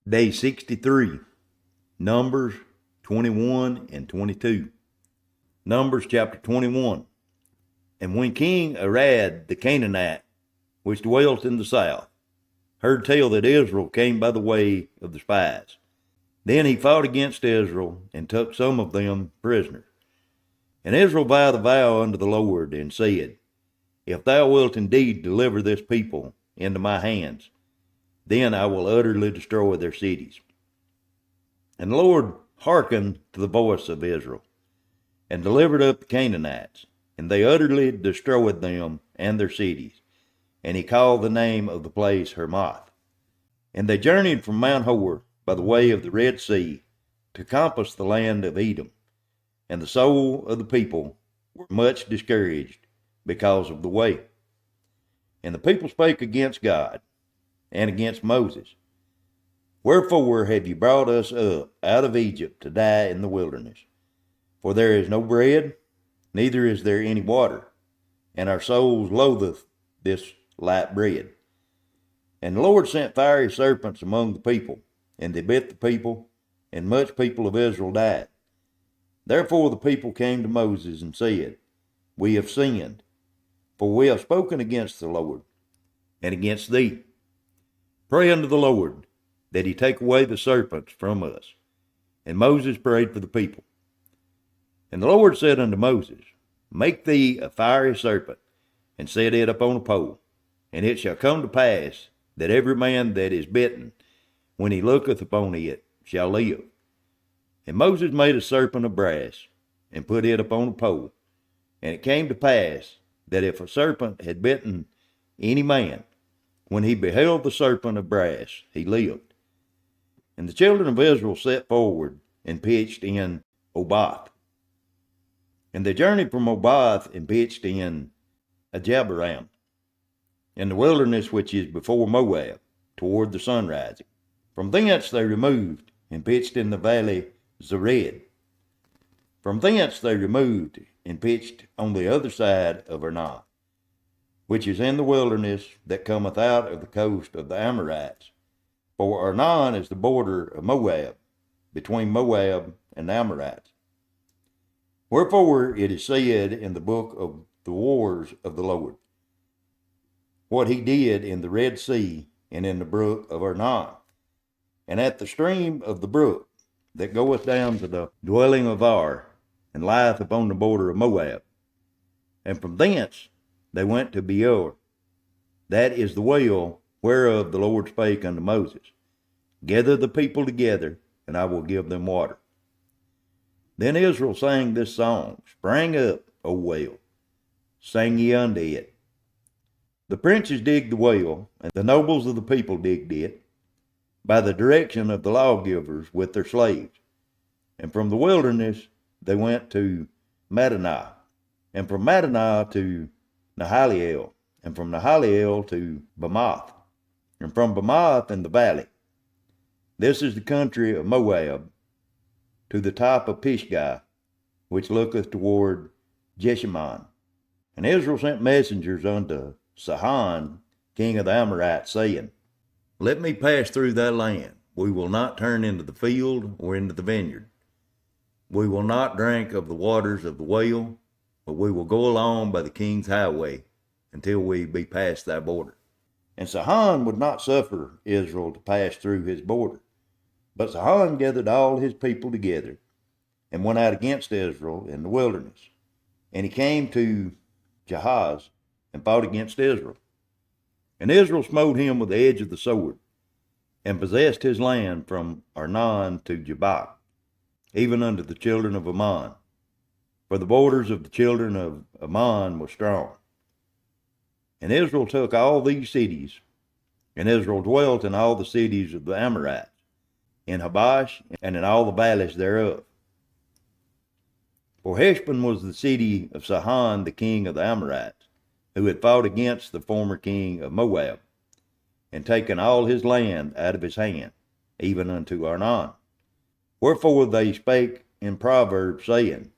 Day 63, Numbers 21 and 22. Numbers chapter 21. And when King Arad the Canaanite, which dwelt in the south, heard tell that Israel came by the way of the spies, then he fought against Israel and took some of them prisoners. And Israel vowed a vow unto the Lord and said, If thou wilt indeed deliver this people into my hands, then I will utterly destroy their cities. And the Lord hearkened to the voice of Israel, and delivered up the Canaanites, and they utterly destroyed them and their cities. And he called the name of the place Hermoth. And they journeyed from Mount Hor by the way of the Red Sea to compass the land of Edom. And the soul of the people were much discouraged because of the way. And the people spake against God and against Moses, Wherefore have you brought us up out of Egypt to die in the wilderness? For there is no bread, neither is there any water, and our souls loatheth this light bread. And the Lord sent fiery serpents among the people, and they bit the people, and much people of Israel died. Therefore the people came to Moses and said, We have sinned, for we have spoken against the Lord and against thee. Pray unto the Lord that he take away the serpents from us. And Moses prayed for the people. And the Lord said unto Moses, Make thee a fiery serpent, and set it upon a pole. And it shall come to pass that every man that is bitten, when he looketh upon it, shall live. And Moses made a serpent of brass, and put it upon a pole. And it came to pass that if a serpent had bitten any man, when he beheld the serpent of brass, he lived. And the children of Israel set forward and pitched in Oboth. And they journeyed from Oboth and pitched in Ajabaram, in the wilderness which is before Moab, toward the sunrising. From thence they removed and pitched in the valley Zered. From thence they removed and pitched on the other side of Arnon, which is in the wilderness that cometh out of the coast of the Amorites. For Arnon is the border of Moab, between Moab and the Amorites. Wherefore it is said in the book of the wars of the Lord, what he did in the Red Sea and in the brook of Arnon, and at the stream of the brook that goeth down to the dwelling of Ar, and lieth upon the border of Moab. And from thence they went to Beor. That is the well whereof the Lord spake unto Moses, Gather the people together, and I will give them water. Then Israel sang this song, Spring up, O well, sing ye unto it. The princes digged the well, and the nobles of the people digged it, by the direction of the lawgivers with their slaves. And from the wilderness they went to Madonah, and from Madonah to Nahaliel, and from Nahaliel to Bamoth, and from Bamoth in the valley. This is the country of Moab, to the top of Pisgah, which looketh toward Jeshimon. And Israel sent messengers unto Sihon, king of the Amorites, saying, Let me pass through thy land. We will not turn into the field or into the vineyard. We will not drink of the waters of the well, but we will go along by the king's highway until we be past thy border. And Sihon would not suffer Israel to pass through his border. But Sihon gathered all his people together and went out against Israel in the wilderness. And he came to Jahaz and fought against Israel. And Israel smote him with the edge of the sword, and possessed his land from Arnon to Jabbok, even unto the children of Ammon. For the borders of the children of Ammon were strong. And Israel took all these cities, and Israel dwelt in all the cities of the Amorites, in Habash, and in all the valleys thereof. For Heshbon was the city of Sihon the king of the Amorites, who had fought against the former king of Moab, and taken all his land out of his hand, even unto Arnon. Wherefore they spake in proverbs, saying,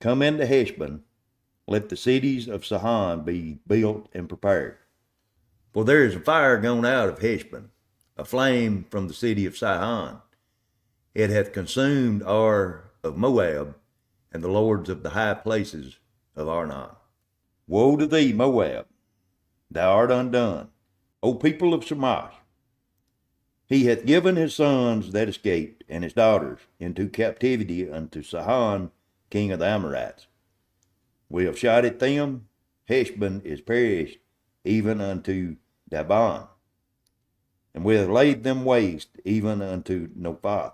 Come into Heshbon, let the cities of Sihon be built and prepared. For there is a fire gone out of Heshbon, a flame from the city of Sihon. It hath consumed Ar of Moab, and the lords of the high places of Arnon. Woe to thee, Moab! Thou art undone, O people of Shamash! He hath given his sons that escaped, and his daughters, into captivity unto Sihon, king of the Amorites. We have shot at them. Heshbon is perished, even unto Dibon. And we have laid them waste, even unto Nophah,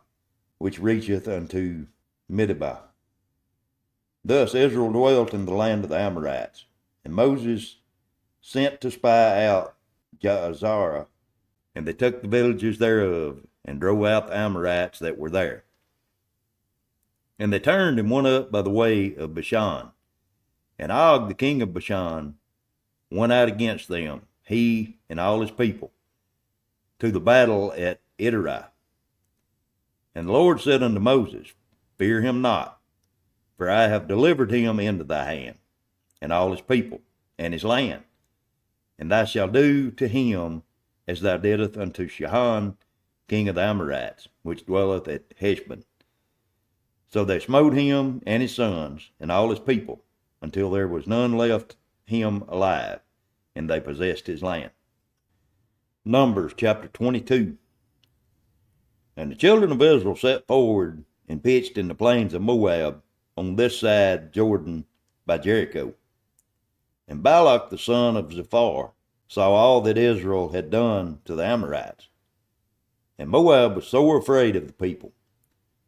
which reacheth unto Midbah. Thus Israel dwelt in the land of the Amorites, and Moses sent to spy out Jahazarah, and they took the villages thereof, and drove out the Amorites that were there. And they turned and went up by the way of Bashan. And Og, the king of Bashan, went out against them, he and all his people, to the battle at Edrei. And the Lord said unto Moses, Fear him not, for I have delivered him into thy hand, and all his people, and his land. And thou shalt do to him as thou didst unto Sihon, king of the Amorites, which dwelleth at Heshbon. So they smote him and his sons, and all his people, until there was none left him alive, and they possessed his land. Numbers chapter 22. And the children of Israel set forward and pitched in the plains of Moab on this side Jordan by Jericho. And Balak the son of Ziphar saw all that Israel had done to the Amorites. And Moab was sore afraid of the people,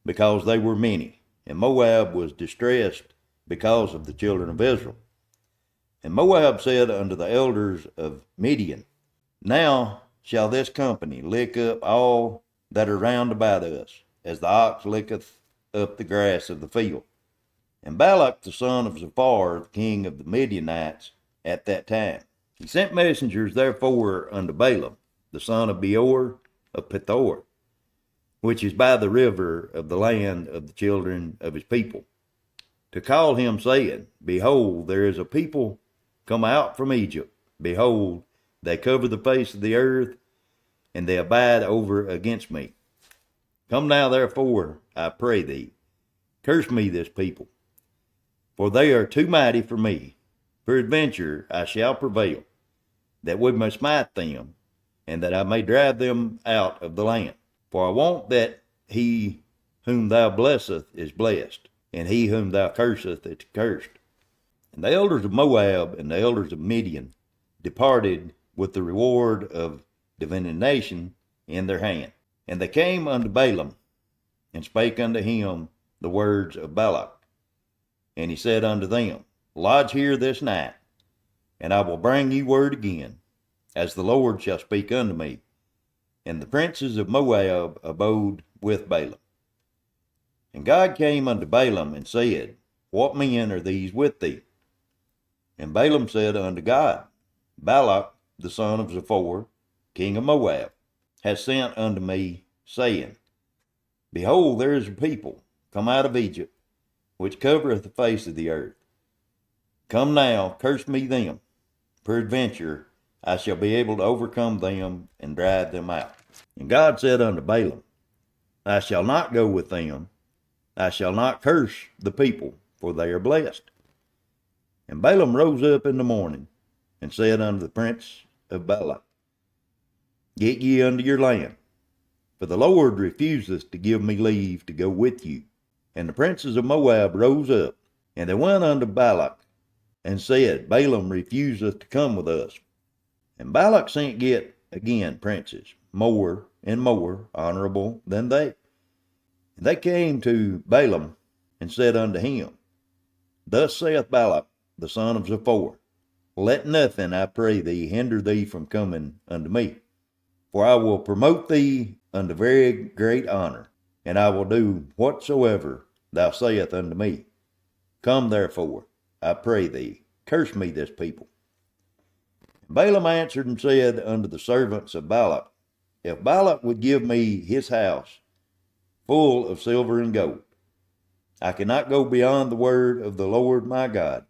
because they were many, and Moab was distressed because of the children of Israel. And Moab said unto the elders of Midian, Now shall this company lick up all that are round about us, as the ox licketh up the grass of the field. And Balak the son of Ziphar, the king of the Midianites, at that time, he sent messengers therefore unto Balaam, the son of Beor of Pethor, which is by the river of the land of the children of his people, to call him, saying, Behold, there is a people come out from Egypt. Behold, they cover the face of the earth, and they abide over against me. Come now, therefore, I pray thee, curse me this people, for they are too mighty for me. Peradventure I shall prevail, that we may smite them, and that I may drive them out of the land. For I want that he whom thou blesseth is blessed, and he whom thou curseth is cursed. And the elders of Moab and the elders of Midian departed with the reward of divination in their hand. And they came unto Balaam, and spake unto him the words of Balak. And he said unto them, Lodge here this night, and I will bring you word again, as the Lord shall speak unto me. And the princes of Moab abode with Balaam. And God came unto Balaam and said, What men are these with thee? And Balaam said unto God, Balak the son of Ziphor, king of Moab, hath sent unto me, saying, Behold, there is a people come out of Egypt, which covereth the face of the earth. Come now, curse me them. Peradventure I shall be able to overcome them and drive them out. And God said unto Balaam, I shall not go with them. I shall not curse the people, for they are blessed. And Balaam rose up in the morning, and said unto the prince of Balak, Get ye unto your land, for the Lord refuseth to give me leave to go with you. And the princes of Moab rose up, and they went unto Balak, and said, Balaam refuseth to come with us. And Balak sent yet again princes, more and more honorable than they. And they came to Balaam, and said unto him, Thus saith Balak the son of Ziphor, Let nothing, I pray thee, hinder thee from coming unto me. For I will promote thee unto very great honor, and I will do whatsoever thou sayest unto me. Come therefore, I pray thee, curse me this people. And Balaam answered and said unto the servants of Balak, If Balak would give me his house full of silver and gold, I cannot go beyond the word of the Lord my God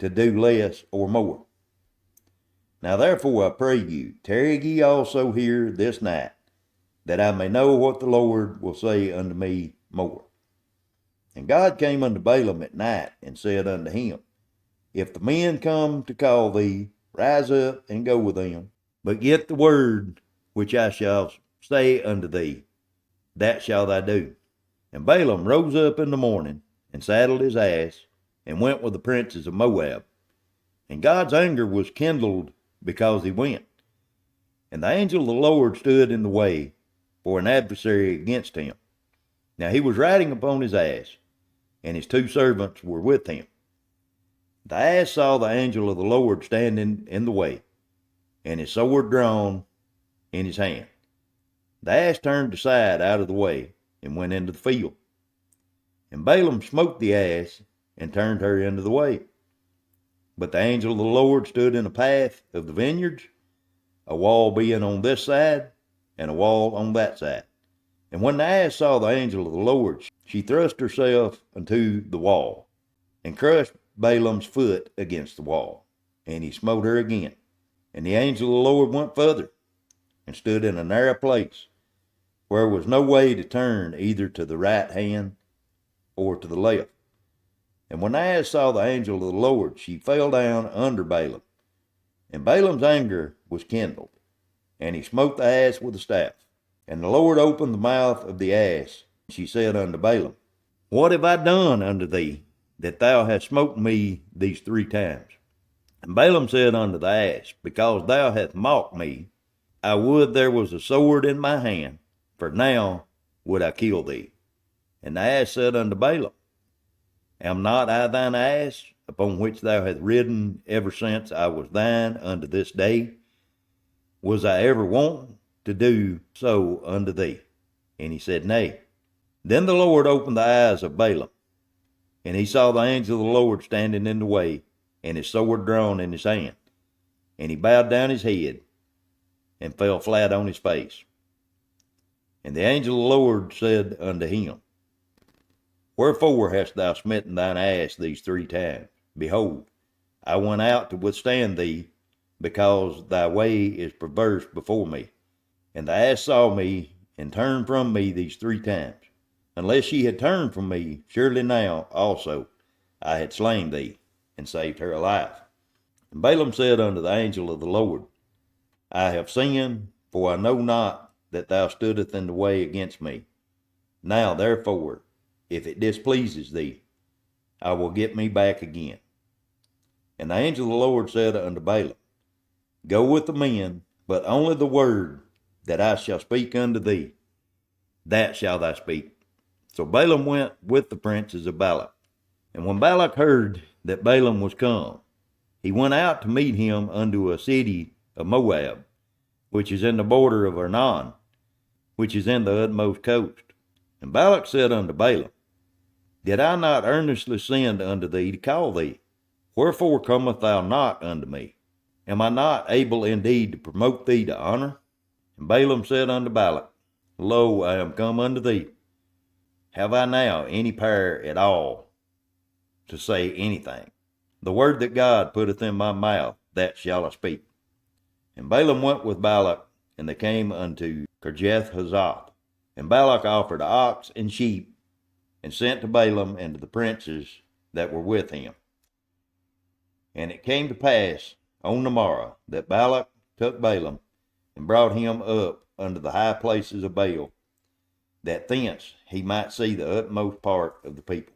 to do less or more. Now therefore I pray you, tarry ye also here this night, that I may know what the Lord will say unto me more. And God came unto Balaam at night, and said unto him, If the men come to call thee, rise up and go with them. But get the word which I shall say unto thee, that shall thou do. And Balaam rose up in the morning, and saddled his ass, and went with the princes of Moab. And God's anger was kindled because he went. And the angel of the Lord stood in the way for an adversary against him. Now he was riding upon his ass, and his 2 servants were with him. The ass saw the angel of the Lord standing in the way, and his sword drawn in his hand. The ass turned aside out of the way, and went into the field. And Balaam smote the ass, and turned her into the way. But the angel of the Lord stood in the path of the vineyards, a wall being on this side, and a wall on that side. And when the ass saw the angel of the Lord, she thrust herself unto the wall, and crushed Balaam's foot against the wall, and he smote her again. And the angel of the Lord went further, and stood in a narrow place, where was no way to turn either to the right hand or to the left. And when the ass saw the angel of the Lord, she fell down under Balaam. And Balaam's anger was kindled, and he smote the ass with a staff. And the Lord opened the mouth of the ass. She said unto Balaam, What have I done unto thee, that thou hast smote me these 3 times? And Balaam said unto the ass, Because thou hast mocked me, I would there was a sword in my hand, for now would I kill thee. And the ass said unto Balaam, Am not I thine ass, upon which thou hast ridden ever since I was thine unto this day? Was I ever wont to do so unto thee? And he said, Nay. Then the Lord opened the eyes of Balaam, and he saw the angel of the Lord standing in the way, and his sword drawn in his hand. And he bowed down his head, and fell flat on his face. And the angel of the Lord said unto him, Wherefore hast thou smitten thine ass these 3 times? Behold, I went out to withstand thee, because thy way is perverse before me. And the ass saw me, and turned from me these 3 times. Unless she had turned from me, surely now also I had slain thee, and saved her alive. And Balaam said unto the angel of the Lord, I have sinned, for I know not that thou stoodest in the way against me. Now therefore, if it displeases thee, I will get me back again. And the angel of the Lord said unto Balaam, Go with the men, but only the word that I shall speak unto thee, that shall thou speak. So Balaam went with the princes of Balak. And when Balak heard that Balaam was come, he went out to meet him unto a city of Moab, which is in the border of Arnon, which is in the utmost coast. And Balak said unto Balaam, Did I not earnestly send unto thee to call thee? Wherefore comest thou not unto me? Am I not able indeed to promote thee to honor? And Balaam said unto Balak, Lo, I am come unto thee. Have I now any power at all to say anything? The word that God putteth in my mouth, that shall I speak. And Balaam went with Balak, and they came unto Kirjath Huzoth. And Balak offered ox and sheep, and sent to Balaam and to the princes that were with him. And it came to pass on the morrow that Balak took Balaam, and brought him up unto the high places of Baal, that thence he might see the utmost part of the people.